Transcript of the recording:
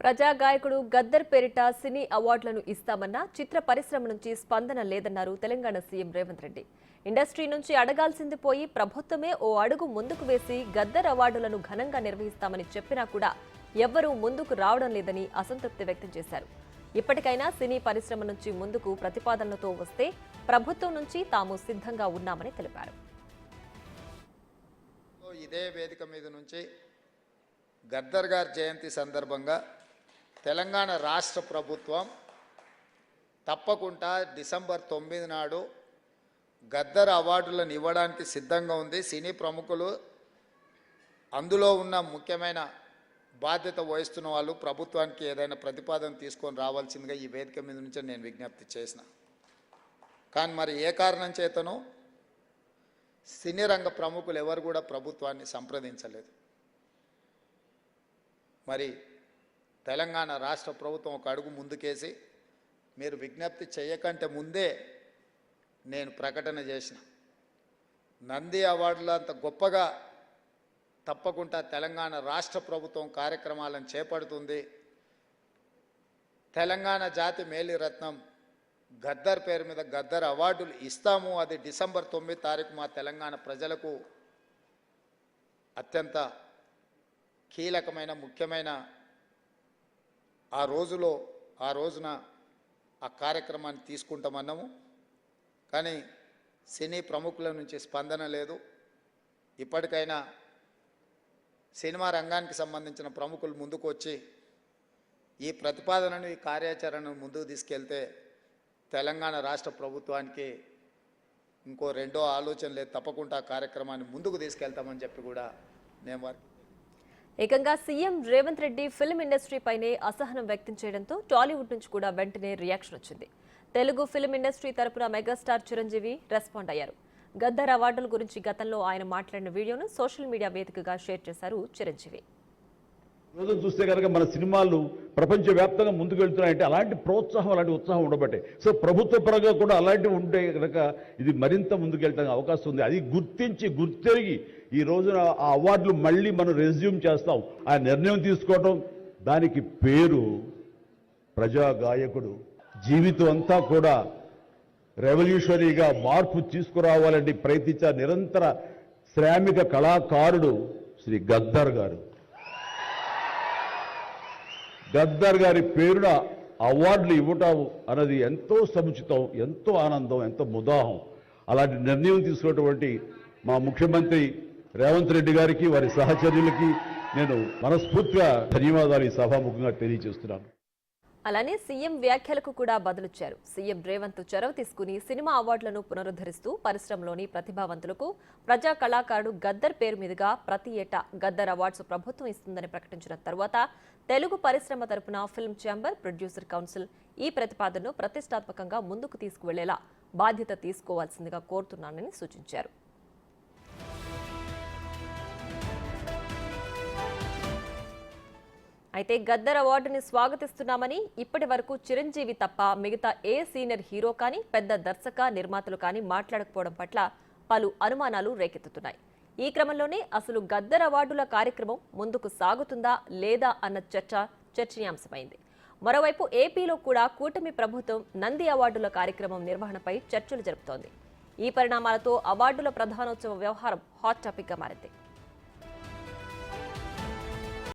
ప్రజా గాయకుడు గద్దర్ పేరిట సినీ అవార్డులను ఇస్తామన్నా చిత్ర పరిశ్రమ నుంచి స్పందన లేదన్నారు తెలంగాణ సీఎం రేవంత్ రెడ్డి. ఇండస్ట్రీ నుంచి అడగాల్సింది పోయి ప్రభుత్వమే ఓ అడుగు ముందుకు వేసి గద్దర్ అవార్డులను ఘనంగా నిర్వహిస్తామని చెప్పినా కూడా ఎవ్వరూ ముందుకు రావడం లేదని అసంతృప్తి వ్యక్తం చేశారు. ఇప్పటికైనా సినీ పరిశ్రమ నుంచి ముందుకు ప్రతిపాదనలతో వస్తే ప్రభుత్వం నుంచి తాము సిద్ధంగా ఉన్నామని తెలిపారు. ఇదే వేదిక మీద నుంచి గద్దర్ గారి జయంతి సందర్భంగా తెలంగాణ రాష్ట్ర ప్రభుత్వం తప్పకుండా డిసెంబర్ 9 నాడు గద్దర్ అవార్డులను ఇవ్వడానికి సిద్ధంగా ఉంది. సినీ ప్రముఖులు అందులో ఉన్న ముఖ్యమైన బాధ్యత వహిస్తున్న వాళ్ళు ప్రభుత్వానికి ఏదైనా ప్రతిపాదన తీసుకొని రావాల్సిందిగా ఈ వేదిక మీద నుంచి నేను విజ్ఞప్తి చేసిన. కానీ మరి ఏ కారణం చేతనో సినీ రంగ ప్రముఖులు ఎవరు కూడా ప్రభుత్వాన్ని సంప్రదించలేదు. మరి తెలంగాణ రాష్ట్ర ప్రభుత్వం ఒక అడుగు ముందుకేసి మీరు విజ్ఞప్తి చేయకంటే ముందే నేను ప్రకటన చేసిన నంది అవార్డులు అంత గొప్పగా తప్పకుండా తెలంగాణ రాష్ట్ర ప్రభుత్వం కార్యక్రమాలను చేపడుతుంది. తెలంగాణ జాతి మేలిరత్నం గద్దర్ పేరు మీద గద్దర్ అవార్డులు ఇస్తాము. అది డిసెంబర్ 9 తారీఖు మా తెలంగాణ ప్రజలకు అత్యంత కీలకమైన ముఖ్యమైన ఆ రోజున ఆ కార్యక్రమాన్ని తీసుకుంటామన్నాము. కానీ సినీ ప్రముఖుల నుంచి స్పందన లేదు. ఇప్పటికైనా సినిమా రంగానికి సంబంధించిన ప్రముఖులు ముందుకు వచ్చి ఈ ప్రతిపాదనను ఈ కార్యాచరణను ముందుకు తీసుకెళ్తే తెలంగాణ రాష్ట్ర ప్రభుత్వానికి ఇంకో రెండో ఆలోచన లేదు. తప్పకుండా కార్యక్రమాన్ని ముందుకు తీసుకెళ్తామని చెప్పి కూడా నేను ఏకంగా CM Revanth Reddy film industry పైనే అసహనం వ్యక్తం చేయడంతో టాలీవుడ్ నుంచి కూడా వెంటనే రియాక్షన్ వచ్చింది. తెలుగు ఫిల్మ్ ఇండస్ట్రీ తరపున మెగాస్టార్ చిరంజీవి రెస్పాండ్ అయ్యారు. గద్దర్ అవార్డుల గురించి గతంలో ఆయన మాట్లాడిన వీడియోను సోషల్ మీడియా వేదికగా షేర్ చేశారు చిరంజీవి. రోజు చూస్తే కనుక మన సినిమాలు ప్రపంచవ్యాప్తంగా ముందుకు వెళ్తున్నాయంటే అలాంటి ప్రోత్సాహం అలాంటి ఉత్సాహం ఉండబట్టే. సో ప్రభుత్వ పరంగా కూడా అలాంటివి ఉంటే కనుక ఇది మరింత ముందుకు వెళ్ళడానికి అవకాశం ఉంది. అది గుర్తెరిగి ఈ రోజున ఆ అవార్డులు మళ్ళీ మనం రెజ్యూమ్ చేస్తాం ఆ నిర్ణయం తీసుకోవటం. దానికి పేరు ప్రజా గాయకుడు. జీవితం అంతా కూడా రెవల్యూషనరీగా మార్పు తీసుకురావాలని ప్రయత్నించే నిరంతర శ్రామిక కళాకారుడు శ్రీ గద్దర్ గారు. గద్దర్ గారి పేరున అవార్డులు ఇవ్వటం అన్నది ఎంతో సముచితం, ఎంతో ఆనందం, ఎంతో ముదాహం. అలాంటి నిర్ణయం తీసుకున్నటువంటి మా ముఖ్యమంత్రి రేవంత్ రెడ్డి గారికి వారి సహచర్యులకి నేను మనస్ఫూర్తిగా ధన్యవాదాలు ఈ సభాముఖంగా తెలియజేస్తున్నాను. అలానే సీఎం వ్యాఖ్యలకు కూడా బదులిచ్చారు. సీఎం రేవంత్ చొరవ తీసుకుని సినిమా అవార్డులను పునరుద్ధరిస్తూ పరిశ్రమలోని ప్రతిభావంతులకు ప్రజా కళాకారుడు గద్దర్ పేరు మీదుగా ప్రతి ఏటా గద్దర్ అవార్డ్స్ ప్రభుత్వం ఇస్తుందని ప్రకటించిన తర్వాత తెలుగు పరిశ్రమ తరపున ఫిల్మ్ ఛాంబర్, ప్రొడ్యూసర్ కౌన్సిల్ ఈ ప్రతిపాదనను ప్రతిష్టాత్మకంగా ముందుకు తీసుకువెళ్లేలా బాధ్యత తీసుకోవాల్సిందిగా కోరుతున్నానని సూచించారు. అయితే గద్దర్ అవార్డుని స్వాగతిస్తున్నామని ఇప్పటి వరకు చిరంజీవి తప్ప మిగతా ఏ సీనియర్ హీరో కానీ పెద్ద దర్శక నిర్మాతలు కానీ మాట్లాడకపోవడం పట్ల పలు అనుమానాలు రేకెత్తుతున్నాయి. ఈ క్రమంలోనే అసలు గద్దర్ అవార్డుల కార్యక్రమం ముందుకు సాగుతుందా లేదా అన్న చర్చనీయాంశమైంది. మరోవైపు ఏపీలో కూడా కూటమి ప్రభుత్వం నంది అవార్డుల కార్యక్రమం నిర్వహణపై చర్చలు జరుపుతోంది. ఈ పరిణామాలతో అవార్డుల ప్రధానోత్సవ వ్యవహారం హాట్ టాపిక్ గా మారింది.